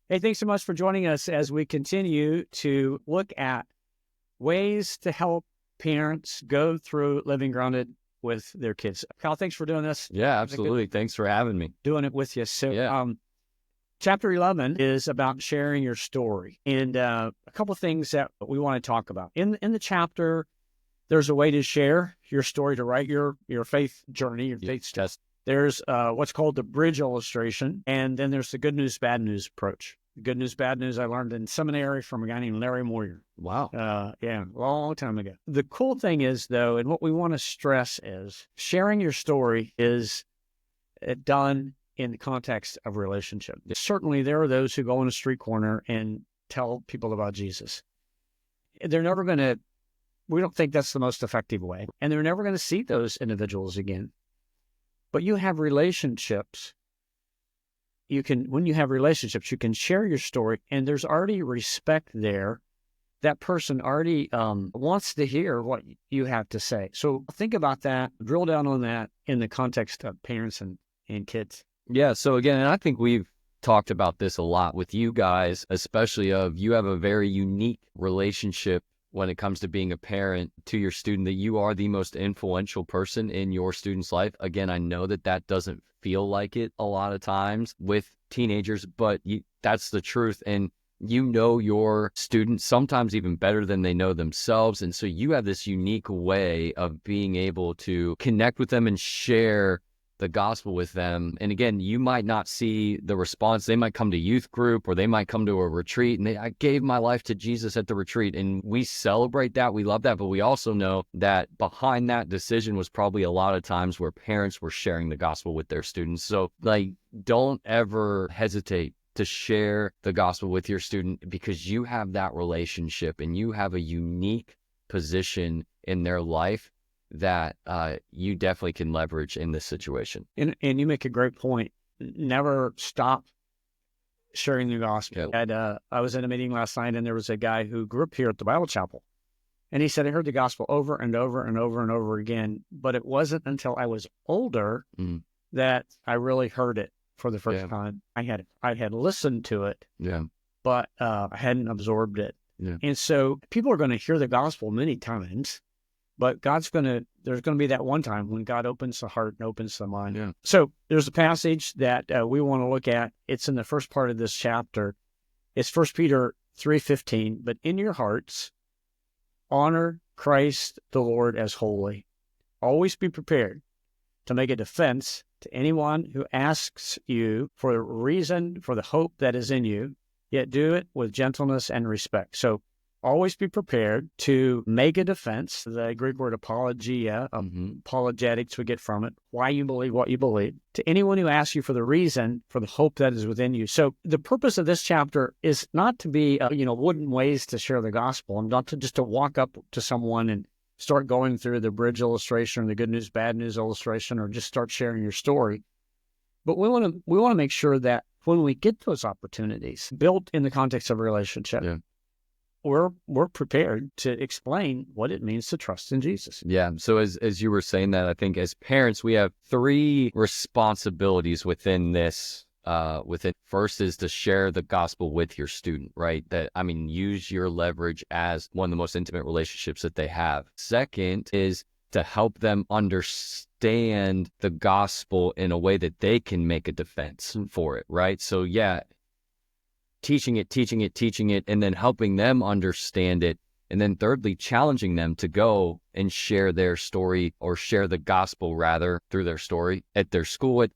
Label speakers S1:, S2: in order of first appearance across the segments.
S1: Hey, thanks so much for joining us as we continue to look at ways to help parents go through living grounded with their kids. Kyle, thanks for doing this.
S2: Yeah,
S1: It's been good
S2: absolutely. Thanks for having me.
S1: doing it with you. So,
S2: Yeah.
S1: chapter 11 is about sharing your story, and a couple of things that we want to talk about in the chapter. There's a way to share your story, to write your faith journey, your faith story.
S2: Yes.
S1: There's what's called the bridge illustration, and then there's the good news, bad news approach. The good news, bad news I learned in seminary from a guy named Larry Moyer.
S2: Wow.
S1: Yeah, a long time ago. The cool thing is, though, and what we want to stress is sharing your story is done in the context of relationship. Certainly, there are those who go on a street corner and tell people about Jesus. They're never going to, we don't think that's the most effective way, and they're never going to see those individuals again. But you have relationships. When you have relationships, you can share your story, and there's already respect there. That person already wants to hear what you have to say. So think about that, drill down on that in the context of parents and kids.
S2: Yeah. So again, and I think we've talked about this a lot with you guys, especially of you have a very unique relationship when it comes to being a parent to your student, that you are the most influential person in your student's life. Again, I know that doesn't feel like it a lot of times with teenagers, but that's the truth. And you know your students sometimes even better than they know themselves. And so you have this unique way of being able to connect with them and share the gospel with them. And again, you might not see the response. They might come to youth group, or they might come to a retreat and I gave my life to Jesus at the retreat. And we celebrate that. We love that. But we also know that behind that decision was probably a lot of times where parents were sharing the gospel with their students. So don't ever hesitate to share the gospel with your student, because you have that relationship and you have a unique position in their life that you definitely can leverage in this situation.
S1: And you make a great point. Never stop sharing the gospel.
S2: Yeah.
S1: I was in a meeting last night, and there was a guy who grew up here at the Bible Chapel. And he said, I heard the gospel over and over and over and over again, but it wasn't until I was older that I really heard it for the first time. I had listened to it, but I hadn't absorbed it.
S2: Yeah.
S1: And so people are going to hear the gospel many times, but there's going to be that one time when God opens the heart and opens the mind.
S2: Yeah.
S1: So there's a passage that we want to look at. It's in the first part of this chapter. It's 1 Peter 3:15. But in your hearts, honor Christ the Lord as holy. Always be prepared to make a defense to anyone who asks you for the reason for the hope that is in you, yet do it with gentleness and respect. So always be prepared to make a defense, the Greek word apologia, apologetics we get from it, why you believe what you believe, to anyone who asks you for the reason for the hope that is within you. So the purpose of this chapter is not to be, wooden ways to share the gospel, and not to just to walk up to someone and start going through the bridge illustration or the good news, bad news illustration, or just start sharing your story. But we want to make sure that when we get those opportunities built in the context of a relationship, we're prepared to explain what it means to trust in Jesus.
S2: Yeah. So as you were saying that, I think as parents, we have three responsibilities within this. First is to share the gospel with your student, right? Use your leverage as one of the most intimate relationships that they have. Second is to help them understand the gospel in a way that they can make a defense for it, right? So teaching it, and then helping them understand it. And then thirdly, challenging them to go and share their story, or share the gospel rather, through their story at their school.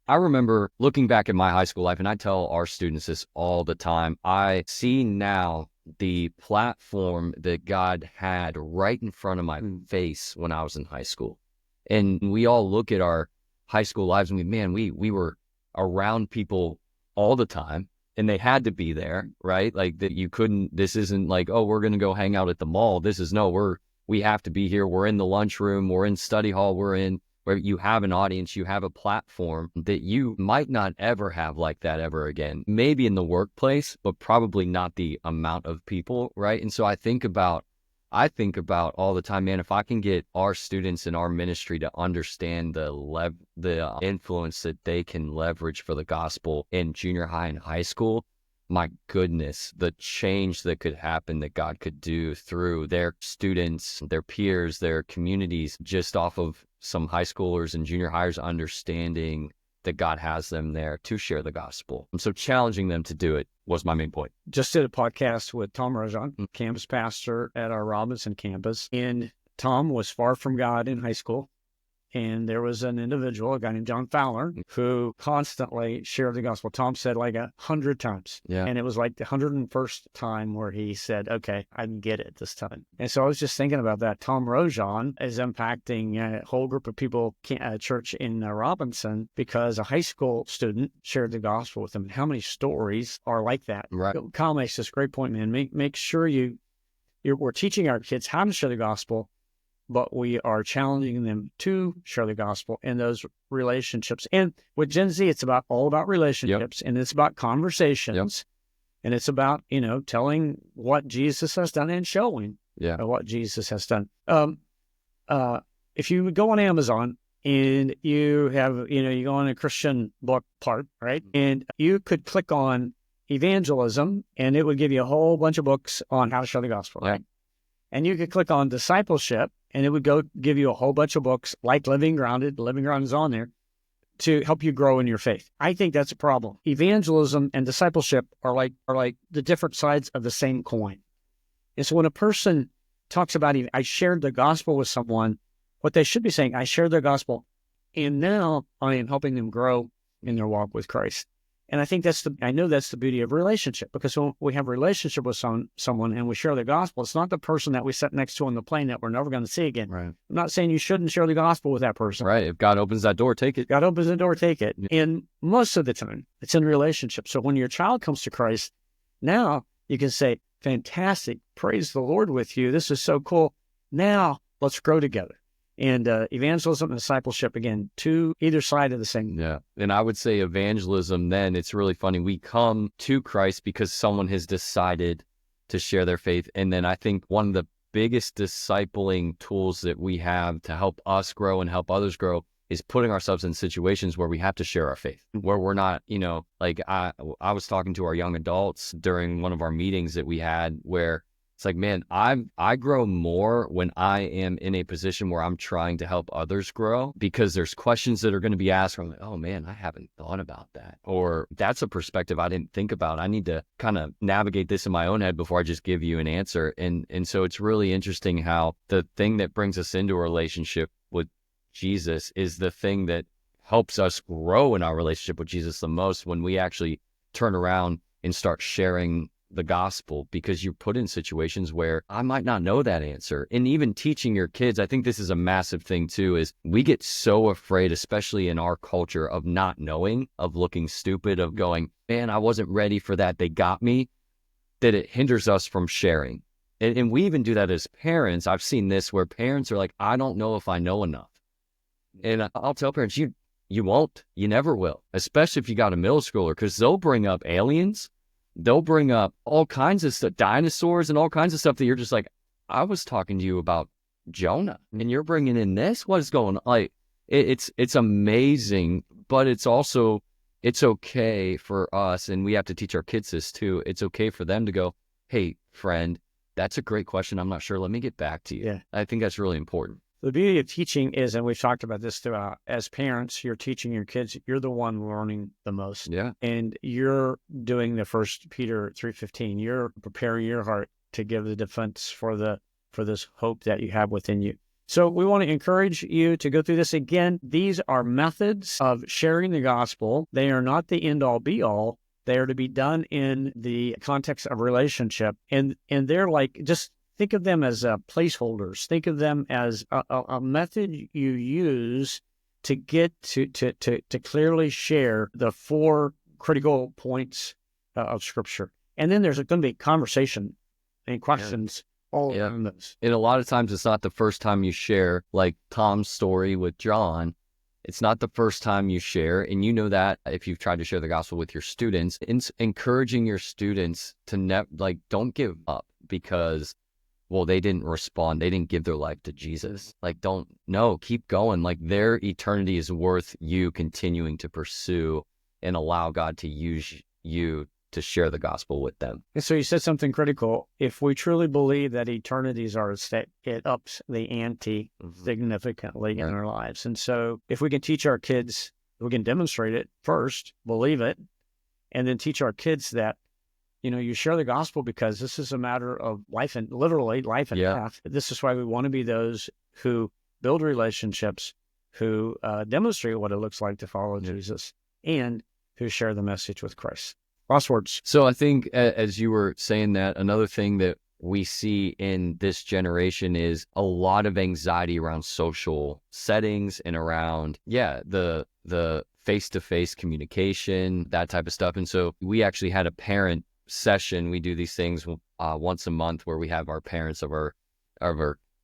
S2: I remember looking back at my high school life, and I tell our students this all the time. I see now the platform that God had right in front of my face when I was in high school. And we all look at our high school lives and we were around people all the time, and they had to be there, right? Like that you couldn't, this isn't like, oh, we're going to go hang out at the mall. This is we have to be here. We're in the lunchroom, we're in study hall, where you have an audience, you have a platform that you might not ever have like that ever again. Maybe in the workplace, but probably not the amount of people, right? And so I think about all the time, man, if I can get our students in our ministry to understand the influence that they can leverage for the gospel in junior high and high school, my goodness, the change that could happen that God could do through their students, their peers, their communities, just off of some high schoolers and junior hires understanding that God has them there to share the gospel. And so challenging them to do it was my main point.
S1: Just did a podcast with Tom Rojan, campus pastor at our Robinson campus. And Tom was far from God in high school. And there was an individual, a guy named John Fowler, who constantly shared the gospel. Tom said like 100 times.
S2: Yeah.
S1: And it was like the 101st time where he said, okay, I can get it this time. And so I was just thinking about that. Tom Rojan is impacting a whole group of people at church in Robinson because a high school student shared the gospel with him. How many stories are like that?
S2: Right.
S1: Kyle makes this great point, man. Make sure we're teaching our kids how to share the gospel, but we are challenging them to share the gospel in those relationships. And with Gen Z, it's all about relationships, and it's about conversations, and it's about, telling what Jesus has done and showing what Jesus has done. If you go on Amazon and you have, you go on a Christian book part, right? And you could click on evangelism, and it would give you a whole bunch of books on how to share the gospel, right? And you could click on discipleship, and it would give you a whole bunch of books like Living Grounded. Living Grounded is on there to help you grow in your faith. I think that's a problem. Evangelism and discipleship are like the different sides of the same coin. And so when a person talks about, I shared the gospel with someone, what they should be saying, I shared the gospel, and now I am helping them grow in their walk with Christ. And I think I know that's the beauty of relationship, because when we have a relationship with someone and we share the gospel, it's not the person that we sit next to on the plane that we're never going to see again.
S2: Right.
S1: I'm not saying you shouldn't share the gospel with that person.
S2: Right. If God opens that door, take it.
S1: God opens the door, take it. And most of the time, it's in relationship. So when your child comes to Christ, now you can say, fantastic, praise the Lord with you. This is so cool. Now let's grow together. And evangelism and discipleship, again, to either side of the same.
S2: Yeah. And I would say evangelism, then it's really funny. We come to Christ because someone has decided to share their faith. And then I think one of the biggest discipling tools that we have to help us grow and help others grow is putting ourselves in situations where we have to share our faith, where we're not, like I was talking to our young adults during one of our meetings that we had, where it's like, man, I grow more when I am in a position where I'm trying to help others grow, because there's questions that are going to be asked. I'm like, oh man, I haven't thought about that. Or that's a perspective I didn't think about. I need to kind of navigate this in my own head before I just give you an answer. And so it's really interesting how the thing that brings us into a relationship with Jesus is the thing that helps us grow in our relationship with Jesus the most, when we actually turn around and start sharing the gospel, because you're put in situations where I might not know that answer. And even teaching your kids, I think this is a massive thing too, is we get so afraid, especially in our culture, of not knowing, of looking stupid, of going, man, I wasn't ready for that, they got me, that it hinders us from sharing. And we even do that as parents. I've seen this where parents are like, I don't know if I know enough. And I'll tell parents, you won't, you never will, especially if you got a middle schooler, because they'll bring up aliens. They'll bring up all kinds of stuff, dinosaurs and all kinds of stuff that you're just like, I was talking to you about Jonah and you're bringing in this. What is going on? Like, it's amazing, but it's also, it's okay for us. And we have to teach our kids this too. It's okay for them to go, hey, friend, that's a great question. I'm not sure. Let me get back to you.
S1: Yeah.
S2: I think that's really important.
S1: The beauty of teaching is, and we've talked about this throughout, as parents, you're teaching your kids, you're the one learning the most.
S2: Yeah.
S1: And you're doing the 1 Peter 3:15. You're preparing your heart to give the defense for this hope that you have within you. So we want to encourage you to go through this again. These are methods of sharing the gospel. They are not the end all be all. They are to be done in the context of relationship. And they're like, just think of them as placeholders. Think of them as a method you use to get to clearly share the 4 critical points of Scripture. And then there's going to be conversation and questions all around this.
S2: And a lot of times it's not the first time you share, like Tom's story with John. It's not the first time you share. And you know that if you've tried to share the gospel with your students, encouraging your students to don't give up because, well, they didn't respond. They didn't give their life to Jesus. Keep going. Like, their eternity is worth you continuing to pursue and allow God to use you to share the gospel with them.
S1: And so you said something critical. If we truly believe that eternity is our stake, it ups the ante significantly in our lives. And so if we can teach our kids, we can demonstrate it first, believe it, and then teach our kids that, you share the gospel because this is a matter of life and literally life and death. This is why we want to be those who build relationships, who demonstrate what it looks like to follow Jesus, and who share the message with Christ. Last words.
S2: So I think as you were saying that, another thing that we see in this generation is a lot of anxiety around social settings and around, the face-to-face communication, that type of stuff. And so we actually had a parent session. We do these things once a month where we have our parents of our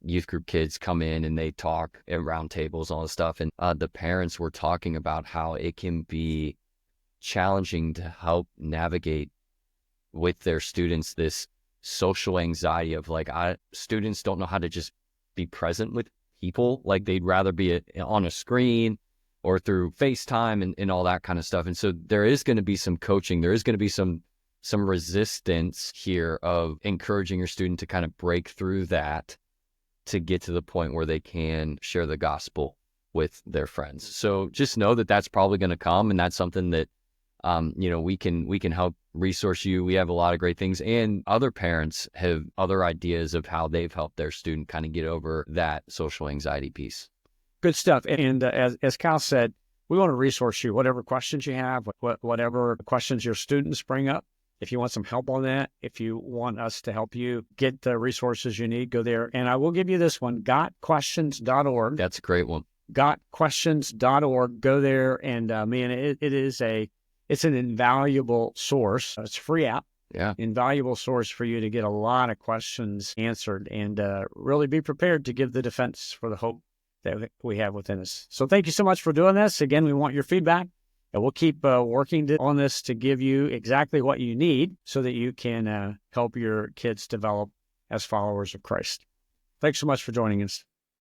S2: youth group kids come in and they talk at round tables, all this stuff. And the parents were talking about how it can be challenging to help navigate with their students this social anxiety of students don't know how to just be present with people. Like they'd rather be on a screen or through FaceTime and all that kind of stuff. And so there is going to be some coaching. There is going to be some resistance here of encouraging your student to kind of break through that to get to the point where they can share the gospel with their friends. So just know that that's probably going to come, and that's something that we can help resource you. We have a lot of great things, and other parents have other ideas of how they've helped their student kind of get over that social anxiety piece.
S1: Good stuff. And as Kyle said, we want to resource you. Whatever questions you have, whatever questions your students bring up, if you want some help on that, if you want us to help you get the resources you need, go there. And I will give you this one, gotquestions.org.
S2: That's a great one.
S1: Gotquestions.org. Go there, and it's an invaluable source. It's a free app.
S2: Yeah.
S1: Invaluable source for you to get a lot of questions answered and really be prepared to give the defense for the hope that we have within us. So thank you so much for doing this. Again, we want your feedback, and we'll keep working on this to give you exactly what you need so that you can help your kids develop as followers of Christ. Thanks so much for joining us.